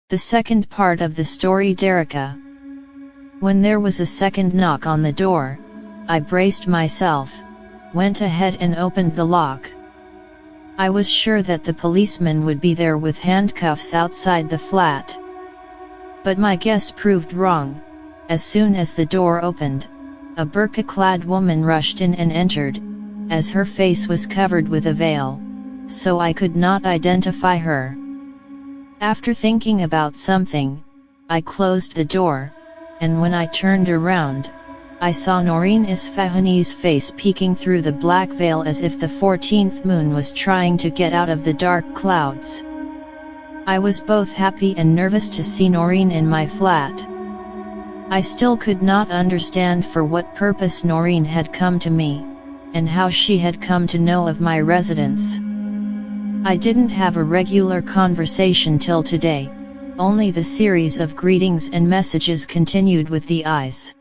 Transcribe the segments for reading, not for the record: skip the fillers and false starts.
The second part of the story, Derica. When there was a second knock on the door, I braced myself, went ahead and opened the lock. I was sure that the policeman would be there with handcuffs outside the flat. But my guess proved wrong. As soon as the door opened, a burqa-clad woman rushed in and entered, as her face was covered with a veil, so I could not identify her. After thinking about something, I closed the door, and when I turned around, I saw Noreen Isfahani's face peeking through the black veil as if the 14th moon was trying to get out of the dark clouds. I was both happy and nervous to see Noreen in my flat. I still could not understand for what purpose Noreen had come to me, and how she had come to know of my residence. I didn't have a regular conversation till today, only the series of greetings and messages continued with the eyes.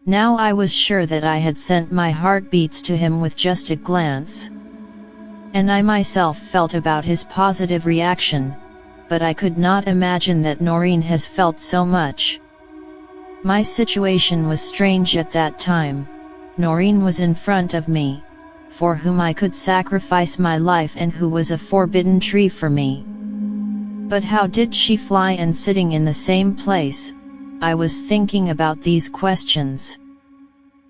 Now I was sure that I had sent my heartbeats to him with just a glance. And I myself felt about his positive reaction, but I could not imagine that Noreen has felt so much. My situation was strange at that time. Noreen was in front of me, for whom I could sacrifice my life and who was a forbidden tree for me. But how did she fly and sitting in the same place? I was thinking about these questions.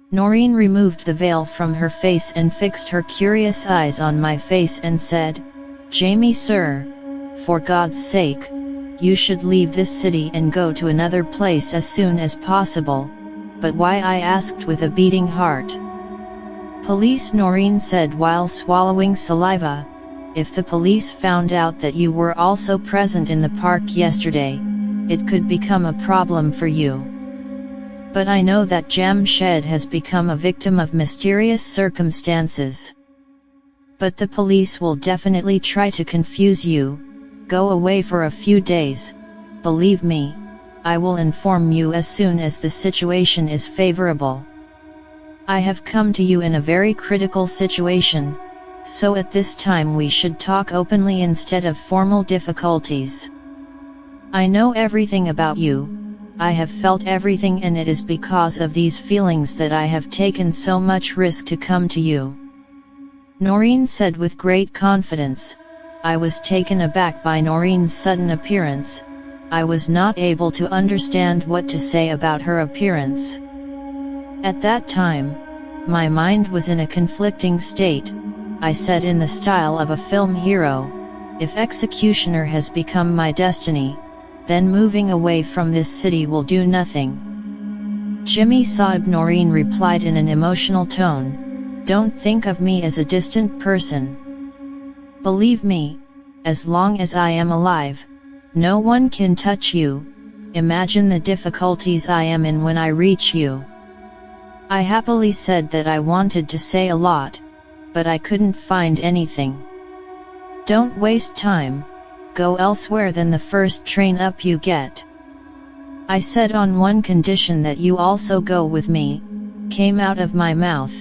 Noreen removed the veil from her face and fixed her curious eyes on my face and said, "Jamie sir, for God's sake, you should leave this city and go to another place as soon as possible." "But why?" I asked with a beating heart. "Police," Noreen said while swallowing saliva. "If the police found out that you were also present in the park yesterday, it could become a problem for you. But I know that Jamshed has become a victim of mysterious circumstances. But the police will definitely try to confuse you. Go away for a few days. Believe me, I will inform you as soon as the situation is favorable. I have come to you in a very critical situation, so at this time we should talk openly instead of formal difficulties. I know everything about you, I have felt everything, and it is because of these feelings that I have taken so much risk to come to you." Noreen said with great confidence. I was taken aback by Noreen's sudden appearance. I was not able to understand what to say about her appearance. At that time, my mind was in a conflicting state. I said in the style of a film hero, "If executioner has become my destiny, then moving away from this city will do nothing." "Jimmy Saab," Noreen replied in an emotional tone, "don't think of me as a distant person. Believe me, as long as I am alive, no one can touch you. Imagine the difficulties I am in when I reach you." I happily said that I wanted to say a lot, but I couldn't find anything. "Don't waste time, go elsewhere than the first train up you get. I said on one condition that you also go with me," came out of my mouth.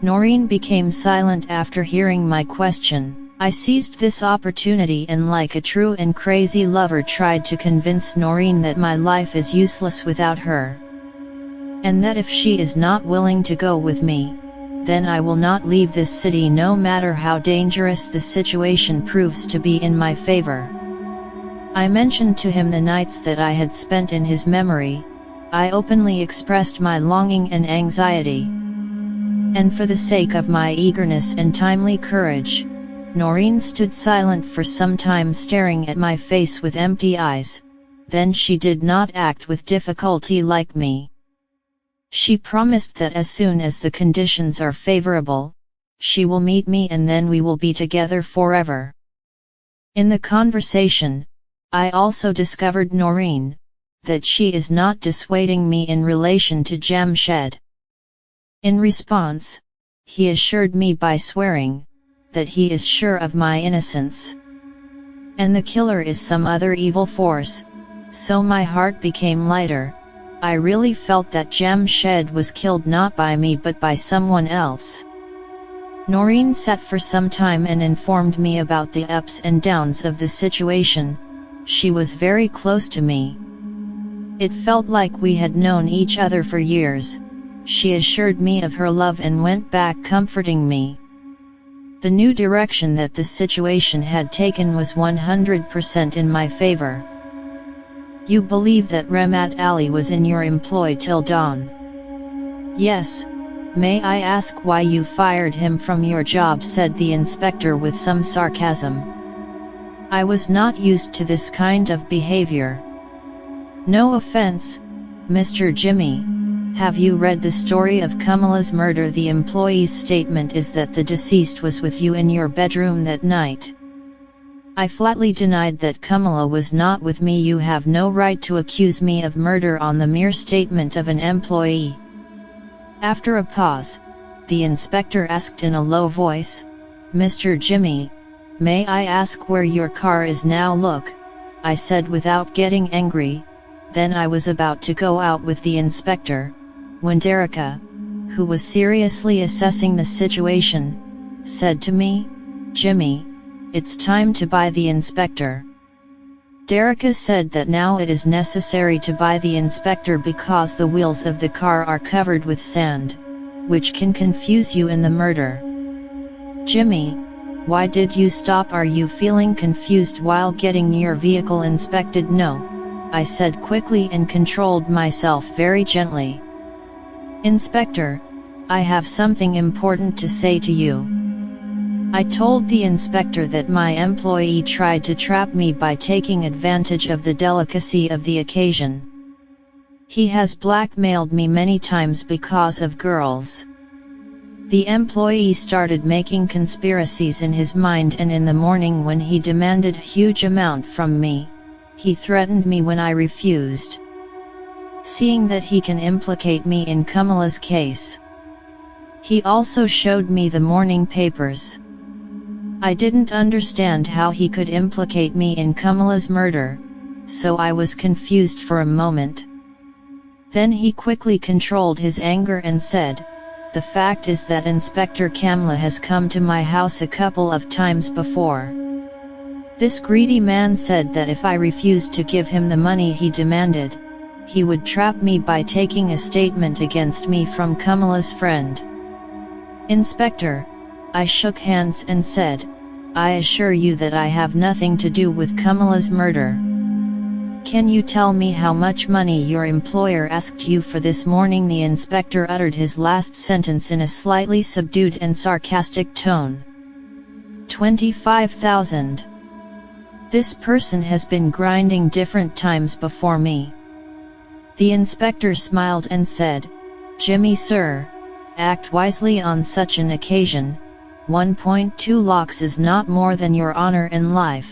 Noreen became silent after hearing my question. I seized this opportunity and like a true and crazy lover tried to convince Noreen that my life is useless without her. And that if she is not willing to go with me, then I will not leave this city no matter how dangerous the situation proves to be in my favor. I mentioned to him the nights that I had spent in his memory. I openly expressed my longing and anxiety. And for the sake of my eagerness and timely courage, Noreen stood silent for some time staring at my face with empty eyes. Then she did not act with difficulty like me. She promised that as soon as the conditions are favorable, she will meet me and then we will be together forever. In the conversation, I also discovered Noreen, that she is not dissuading me in relation to Jamshed. In response, he assured me by swearing that he is sure of my innocence, and the killer is some other evil force, so my heart became lighter. I really felt that Jamshed was killed not by me but by someone else. Noreen sat for some time and informed me about the ups and downs of the situation, she was very close to me. It felt like we had known each other for years. She assured me of her love and went back comforting me. The new direction that the situation had taken was 100% in my favor. You believe that Ramat Ali was in your employ till dawn? Yes. May I ask why you fired him from your job, said the inspector with some sarcasm. I was not used to this kind of behavior. No offense, Mr. Jimmy. Have you read the story of Kamala's murder? The employee's statement is that the deceased was with you in your bedroom that night. I flatly denied that Kamala was not with me. You have no right to accuse me of murder on the mere statement of an employee. After a pause, the inspector asked in a low voice, Mr. Jimmy, may I ask where your car is now? Look, I said without getting angry. Then I was about to go out with the inspector, when Derica, who was seriously assessing the situation, said to me, Jimmy, it's time to buy the inspector. Derica said that now it is necessary to buy the inspector because the wheels of the car are covered with sand, which can confuse you in the murder. Jimmy, why did you stop? Are you feeling confused while getting your vehicle inspected? No, I said quickly and controlled myself very gently. Inspector, I have something important to say to you. I told the inspector that my employee tried to trap me by taking advantage of the delicacy of the occasion. He has blackmailed me many times because of girls. The employee started making conspiracies in his mind, and in the morning when he demanded a huge amount from me, he threatened me when I refused. Seeing that he can implicate me in Kamala's case. He also showed me the morning papers. I didn't understand how he could implicate me in Kamala's murder, so I was confused for a moment. Then he quickly controlled his anger and said, the fact is that Inspector Kamla has come to my house a couple of times before. This greedy man said that if I refused to give him the money he demanded, he would trap me by taking a statement against me from Kamala's friend. Inspector, I shook hands and said, I assure you that I have nothing to do with Kamala's murder. Can you tell me how much money your employer asked you for this morning? The inspector uttered his last sentence in a slightly subdued and sarcastic tone. 25,000. This person has been grinding different times before me. The inspector smiled and said, Jimmy sir, act wisely on such an occasion. 1.2 lakhs is not more than your honor in life.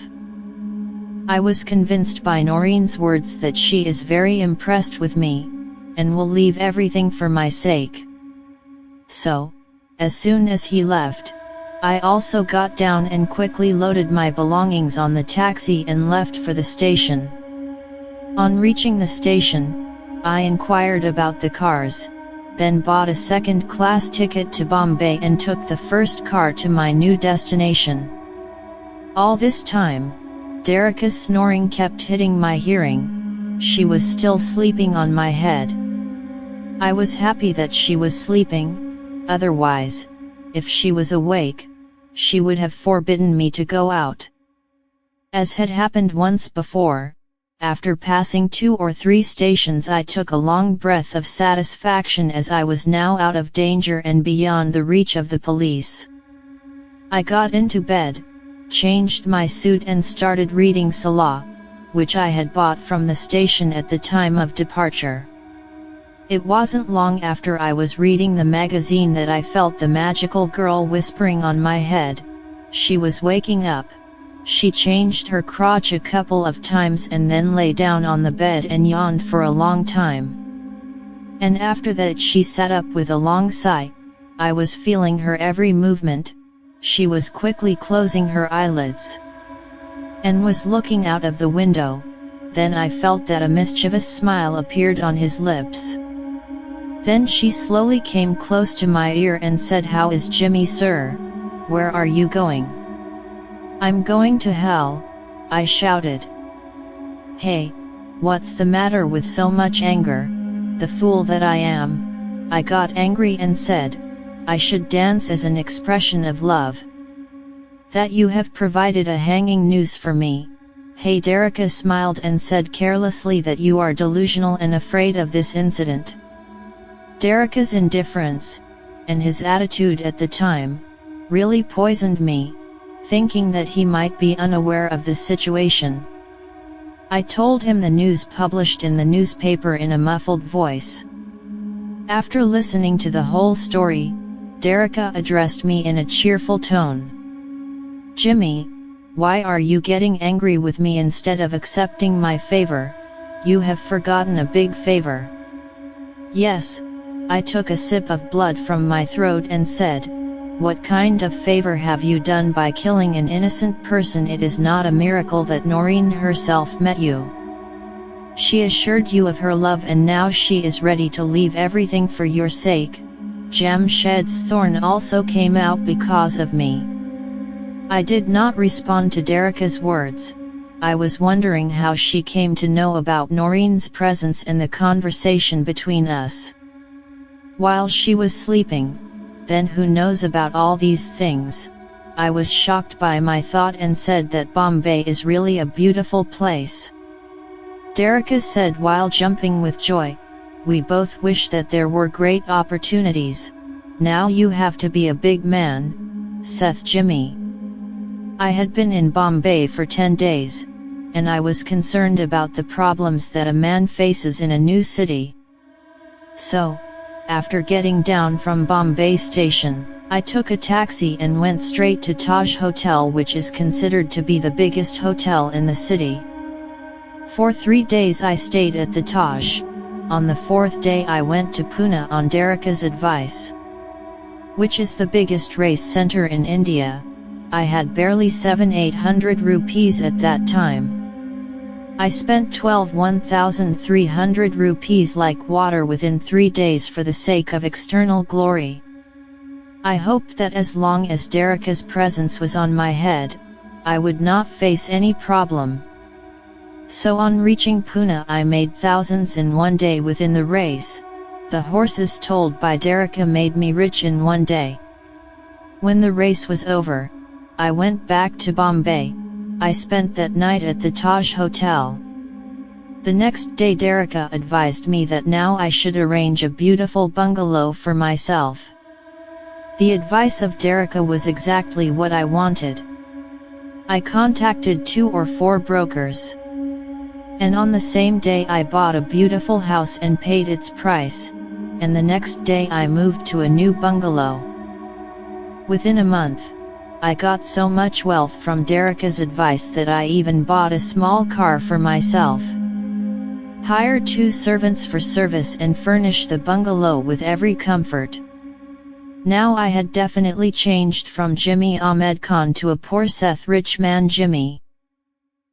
I was convinced by Noreen's words that she is very impressed with me, and will leave everything for my sake. So, as soon as he left, I also got down and quickly loaded my belongings on the taxi and left for the station. On reaching the station, I inquired about the cars, then bought a second-class ticket to Bombay and took the first car to my new destination. All this time, Derica's snoring kept hitting my hearing. She was still sleeping on my head. I was happy that she was sleeping, otherwise, if she was awake, she would have forbidden me to go out. As had happened once before, after passing 2 or 3 stations I took a long breath of satisfaction as I was now out of danger and beyond the reach of the police. I got into bed, changed my suit and started reading Salah, which I had bought from the station at the time of departure. It wasn't long after I was reading the magazine that I felt the magical girl whispering on my head. She was waking up. She changed her crotch a couple of times and then lay down on the bed and yawned for a long time. And after that she sat up with a long sigh. I was feeling her every movement. She was quickly closing her eyelids and was looking out of the window. Then I felt that a mischievous smile appeared on his lips. Then she slowly came close to my ear and said, "How is Jimmy, sir? Where are you going?" "I'm going to hell," I shouted. "Hey, what's the matter with so much anger? The fool that I am," I got angry and said, "I should dance as an expression of love. That you have provided a hanging noose for me." "Hey." Derica smiled and said carelessly that you are delusional and afraid of this incident. Derica's indifference, and his attitude at the time, really poisoned me, thinking that he might be unaware of the situation. I told him the news published in the newspaper in a muffled voice. After listening to the whole story, Derica addressed me in a cheerful tone. "Jimmy, why are you getting angry with me instead of accepting my favor? You have forgotten a big favor." "Yes." I took a sip of blood from my throat and said, "What kind of favor have you done by killing an innocent person? It is not a miracle that Noreen herself met you. She assured you of her love and now she is ready to leave everything for your sake. Jamshed's thorn also came out because of me." I did not respond to Derica's words. I was wondering how she came to know about Noreen's presence and the conversation between us while she was sleeping. Then who knows about all these things? I was shocked by my thought and said that Bombay is really a beautiful place. Derica said while jumping with joy, "We both wish that there were great opportunities. Now you have to be a big man, Seth." Jimmy. I had been in Bombay for 10 days, and I was concerned about the problems that a man faces in a new city. So, after getting down from Bombay station, I took a taxi and went straight to Taj Hotel, which is considered to be the biggest hotel in the city. For 3 days I stayed at the Taj. On the 4th day I went to Pune on Derica's advice, which is the biggest race center in India. I had barely 700-800 rupees at that time. I spent 1,300 rupees like water within 3 days for the sake of external glory. I hoped that as long as Derica's presence was on my head, I would not face any problem. So on reaching Pune I made thousands in 1 day within the race. The horses told by Derica made me rich in 1 day. When the race was over, I went back to Bombay. I spent that night at the Taj Hotel. The next day Derica advised me that now I should arrange a beautiful bungalow for myself. The advice of Derica was exactly what I wanted. I contacted 2 or 4 brokers. And on the same day I bought a beautiful house and paid its price, and the next day I moved to a new bungalow. Within a month, I got so much wealth from Derica's advice that I even bought a small car for myself, hired 2 servants for service and furnished the bungalow with every comfort. Now I had definitely changed from Jimmy Ahmed Khan to a poor Seth rich man Jimmy.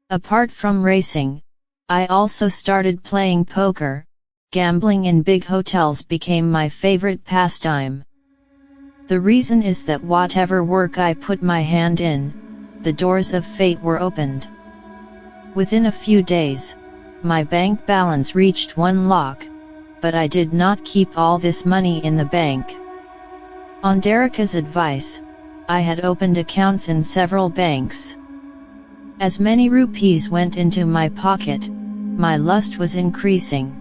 Apart from racing, I also started playing poker. Gambling in big hotels became my favorite pastime. The reason is that whatever work I put my hand in, the doors of fate were opened. Within a few days, my bank balance reached 1 lakh, but I did not keep all this money in the bank. On Derica's advice, I had opened accounts in several banks. As many rupees went into my pocket, my lust was increasing.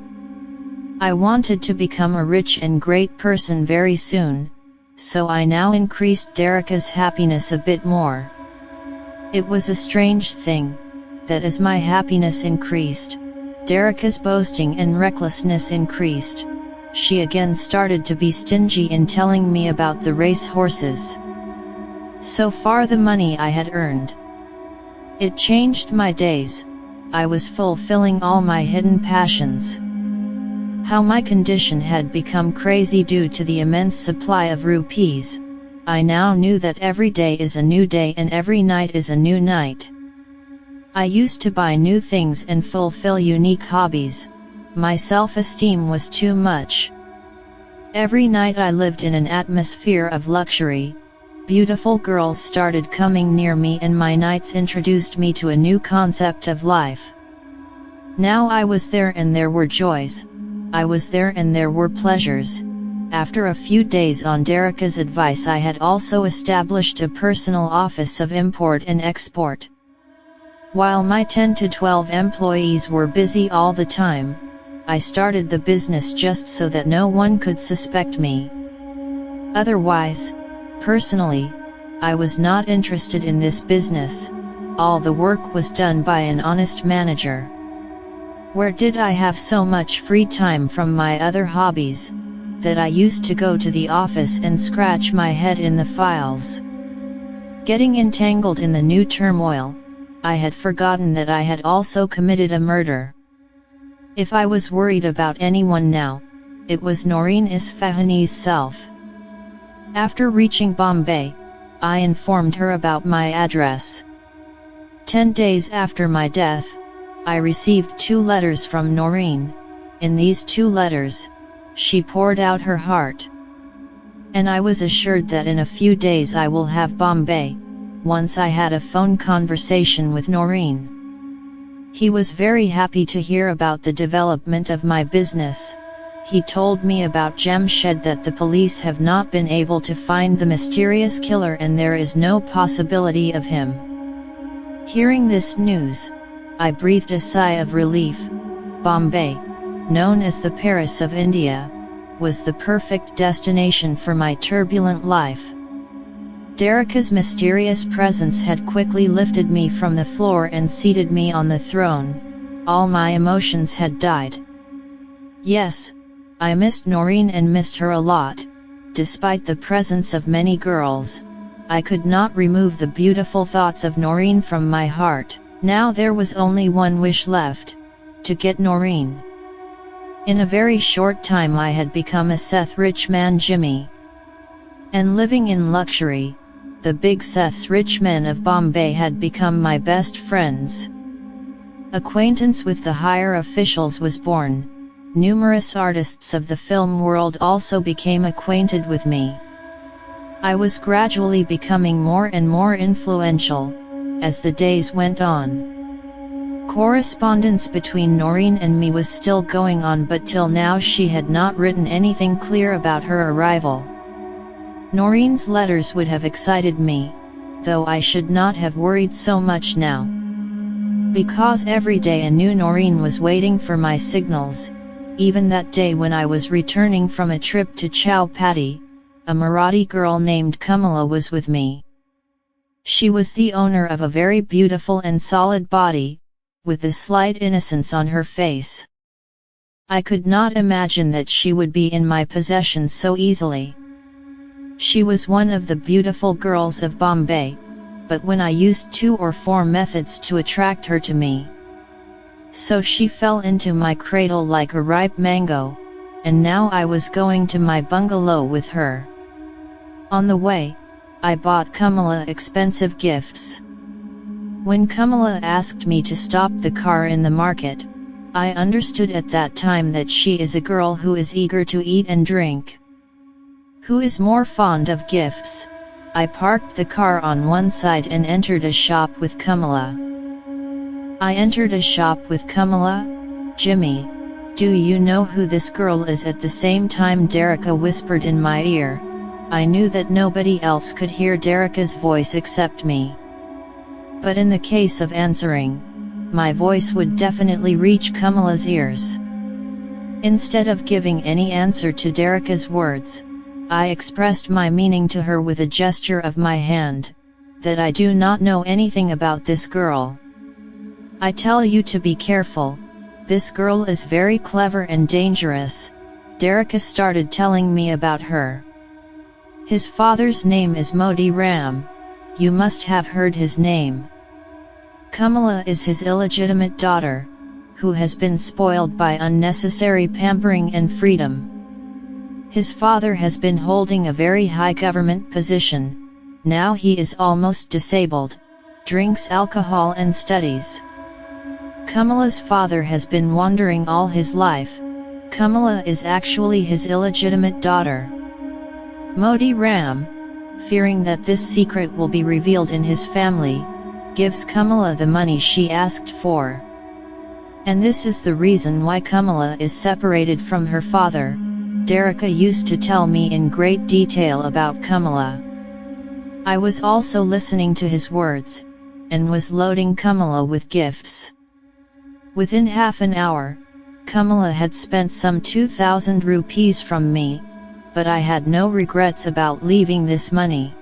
I wanted to become a rich and great person very soon, so I now increased Derica's happiness a bit more. It was a strange thing, that as my happiness increased, Derica's boasting and recklessness increased. She again started to be stingy in telling me about the race horses. So far the money I had earned, it changed my days. I was fulfilling all my hidden passions. How my condition had become crazy due to the immense supply of rupees. I now knew that every day is a new day and every night is a new night. I used to buy new things and fulfill unique hobbies. My self-esteem was too much. Every night I lived in an atmosphere of luxury. Beautiful girls started coming near me and my nights introduced me to a new concept of life. Now I was there and there were joys. I was there and there were pleasures. After a few days on Dereka's advice, I had also established a personal office of import and export. While my 10 to 12 employees were busy all the time, I started the business just so that no one could suspect me. Otherwise, personally, I was not interested in this business. All the work was done by an honest manager. Where did I have so much free time from my other hobbies, that I used to go to the office and scratch my head in the files? Getting entangled in the new turmoil, I had forgotten that I had also committed a murder. If I was worried about anyone now, it was Noreen Isfahani's self. After reaching Bombay, I informed her about my address. 10 days after my death, I received 2 letters from Noreen. In these 2 letters, she poured out her heart. And I was assured that in a few days I will have Bombay. Once I had a phone conversation with Noreen. He was very happy to hear about the development of my business. He told me about Jamshed, that the police have not been able to find the mysterious killer and there is no possibility of him. Hearing this news, I breathed a sigh of relief. Bombay, known as the Paris of India, was the perfect destination for my turbulent life. Dereka's mysterious presence had quickly lifted me from the floor and seated me on the throne. All my emotions had died. Yes, I missed Noreen and missed her a lot. Despite the presence of many girls, I could not remove the beautiful thoughts of Noreen from my heart. Now there was only one wish left: to get Noreen. In a very short time I had become a Seth rich man Jimmy. And living in luxury, the big Seth's rich men of Bombay had become my best friends. Acquaintance with the higher officials was born. Numerous artists of the film world also became acquainted with me. I was gradually becoming more and more influential, as the days went on. Correspondence between Noreen and me was still going on, but till now she had not written anything clear about her arrival. Noreen's letters would have excited me, though I should not have worried so much now. Because every day a new Noreen was waiting for my signals. Even that day when I was returning from a trip to Chowpatty, a Marathi girl named Kamala was with me. She was the owner of a very beautiful and solid body, with a slight innocence on her face. I could not imagine that she would be in my possession so easily. She was one of the beautiful girls of Bombay, but when I used 2 or 4 methods to attract her to me, so she fell into my cradle like a ripe mango, and now I was going to my bungalow with her. On the way, I bought Kamala expensive gifts. When Kamala asked me to stop the car in the market, I understood at that time that she is a girl who is eager to eat and drink. Who is more fond of gifts? I parked the car on one side and entered a shop with Kamala. I entered a shop with Kamala? Jimmy, do you know who this girl is? At the same time Dereka whispered in my ear. I knew that nobody else could hear Dereka's voice except me. But in the case of answering, my voice would definitely reach Kamala's ears. Instead of giving any answer to Dereka's words, I expressed my meaning to her with a gesture of my hand, that I do not know anything about this girl. I tell you to be careful, this girl is very clever and dangerous. Dereka started telling me about her. His father's name is Modi Ram. You must have heard his name. Kamala is his illegitimate daughter, who has been spoiled by unnecessary pampering and freedom. His father has been holding a very high government position. Now he is almost disabled, drinks alcohol and studies. Kamala's father has been wandering all his life. Kamala is actually his illegitimate daughter. Modi Ram, fearing that this secret will be revealed in his family, gives Kamala the money she asked for. And this is the reason why Kamala is separated from her father. Derika used to tell me in great detail about Kamala. I was also listening to his words, and was loading Kamala with gifts. Within half an hour, Kamala had spent some 2,000 rupees from me, but I had no regrets about leaving this money.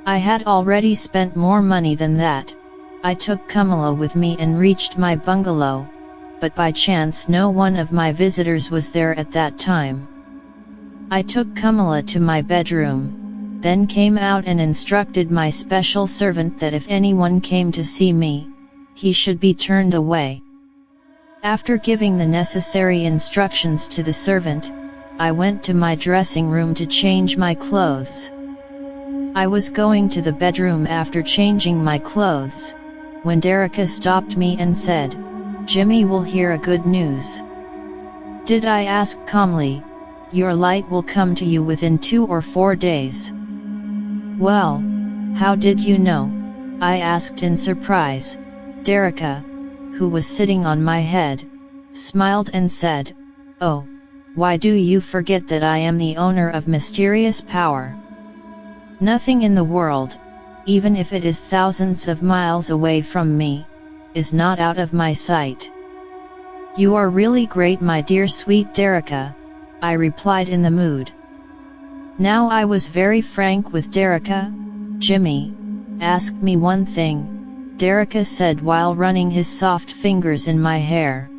I had already spent more money than that. I took Kamala with me and reached my bungalow, but by chance no one of my visitors was there at that time. I took Kamala to my bedroom, then came out and instructed my special servant that if anyone came to see me, he should be turned away. After giving the necessary instructions to the servant, I went to my dressing room to change my clothes. I was going to the bedroom after changing my clothes, when Derika stopped me and said, "Jimmy will hear a good news." "Did?" I asked calmly. "Your light will come to you within 2 or 4 days." "Well, how did you know?" I asked in surprise. Derika, who was sitting on my head, smiled and said, "Oh, why do you forget that I am the owner of mysterious power? Nothing in the world, even if it is thousands of miles away from me, is not out of my sight." "You are really great, my dear sweet Derika," I replied in the mood. Now I was very frank with Derika. "Jimmy, ask me one thing," Derika said while running his soft fingers in my hair.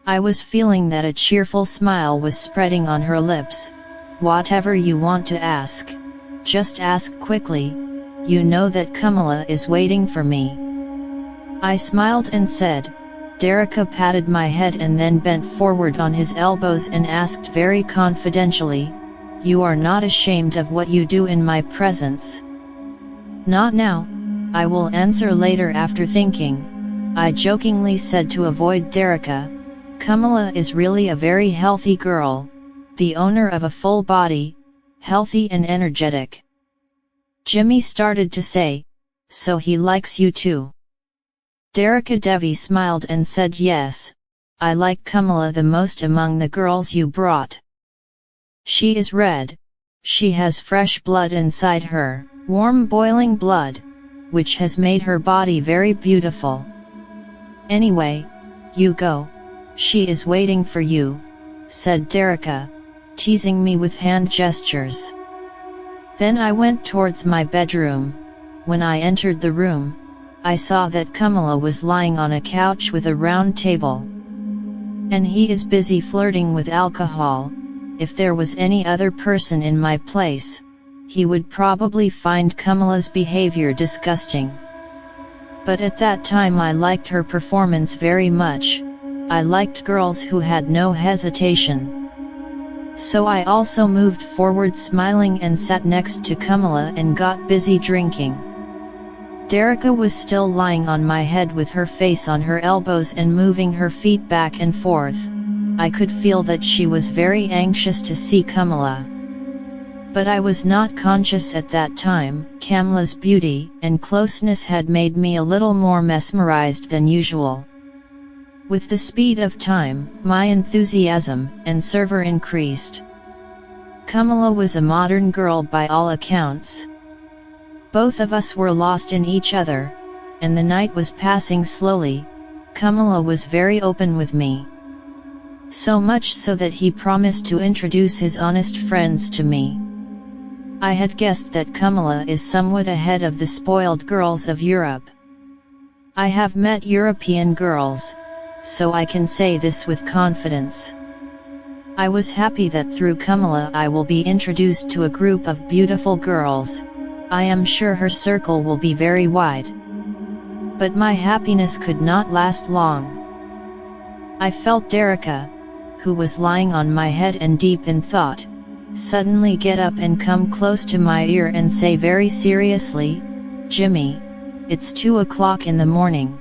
I was feeling that a cheerful smile was spreading on her lips. "Whatever you want to ask, just ask quickly. You know that Kamala is waiting for me." I smiled and said. Derika patted my head and then bent forward on his elbows and asked very confidentially, "You are not ashamed of what you do in my presence?" "Not now, I will answer later after thinking," I jokingly said to avoid Derika. "Kamala is really a very healthy girl, the owner of a full body, healthy and energetic." Jimmy started to say, "So he likes you too?" Derika Devi smiled and said, "Yes, I like Kamala the most among the girls you brought. She is red, she has fresh blood inside her, warm boiling blood, which has made her body very beautiful. Anyway, you go, she is waiting for you," said Derika, teasing me with hand gestures. Then I went towards my bedroom. When I entered the room, I saw that Kamala was lying on a couch with a round table. And he is busy flirting with alcohol. If there was any other person in my place, he would probably find Kamala's behavior disgusting. But at that time I liked her performance very much. I liked girls who had no hesitation. So I also moved forward smiling and sat next to Kamala and got busy drinking. Derika was still lying on my head with her face on her elbows and moving her feet back and forth. I could feel that she was very anxious to see Kamala. But I was not conscious at that time. Kamala's beauty and closeness had made me a little more mesmerized than usual. With the speed of time, my enthusiasm and fervor increased. Kamala was a modern girl by all accounts. Both of us were lost in each other, and the night was passing slowly. Kamala was very open with me. So much so that he promised to introduce his honest friends to me. I had guessed that Kamala is somewhat ahead of the spoiled girls of Europe. I have met European girls, so I can say this with confidence. I was happy that through Kamala I will be introduced to a group of beautiful girls. I am sure her circle will be very wide. But my happiness could not last long. I felt Derika, who was lying on my head and deep in thought, suddenly get up and come close to my ear and say very seriously, "Jimmy, it's 2 o'clock in the morning."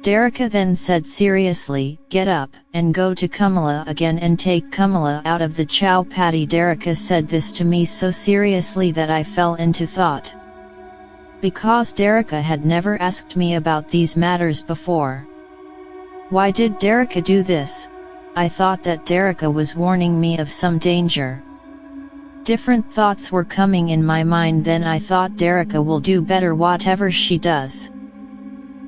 Derika then said seriously, "Get up and go to Kamala again and take Kamala out of the chow paddy." Derika said this to me so seriously that I fell into thought. Because Derika had never asked me about these matters before. Why did Derica do this? I thought that Derica was warning me of some danger. Different thoughts were coming in my mind. Then I thought Derica will do better whatever she does.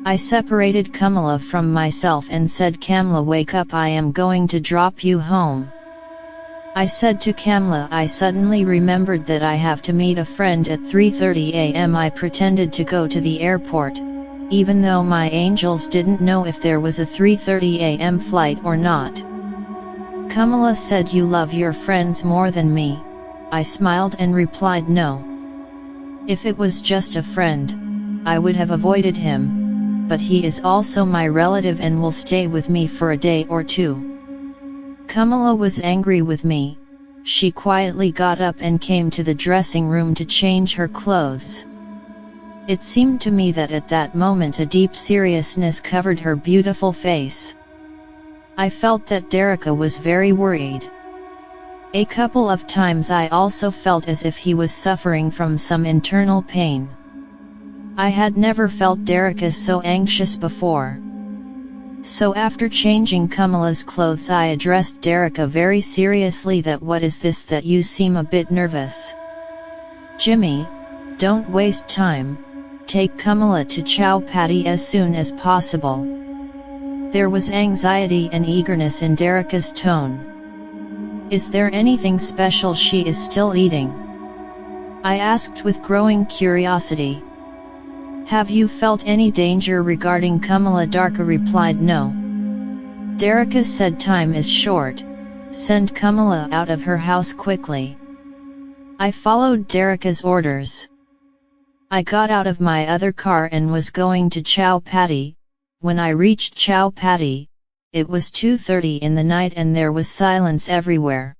I separated Kamala from myself and said, Kamala, wake up, I am going to drop you home. I said to Kamala, I suddenly remembered that I have to meet a friend at 3:30 am. I pretended to go to the airport, even though my angels didn't know if there was a 3:30 am flight or not. Kamala said, you love your friends more than me. I smiled and replied, no. If it was just a friend, I would have avoided him. But he is also my relative and will stay with me for a day or two. Kamala was angry with me. She quietly got up and came to the dressing room to change her clothes. It seemed to me that at that moment a deep seriousness covered her beautiful face. I felt that Derica was very worried. A couple of times I also felt as if he was suffering from some internal pain. I had never felt Derica so anxious before. So after changing Kamala's clothes, I addressed Derica very seriously, that what is this that you seem a bit nervous? Jimmy, don't waste time, take Kamala to Chowpatty as soon as possible. There was anxiety and eagerness in Derica's tone. Is there anything special she is still eating? I asked with growing curiosity. Have you felt any danger regarding Kamala? Derica replied, no. Derica said, time is short, send Kamala out of her house quickly. I followed Derica's orders. I got out of my other car and was going to Chowpatty. When I reached Chowpatty, it was 2:30 in the night and there was silence everywhere.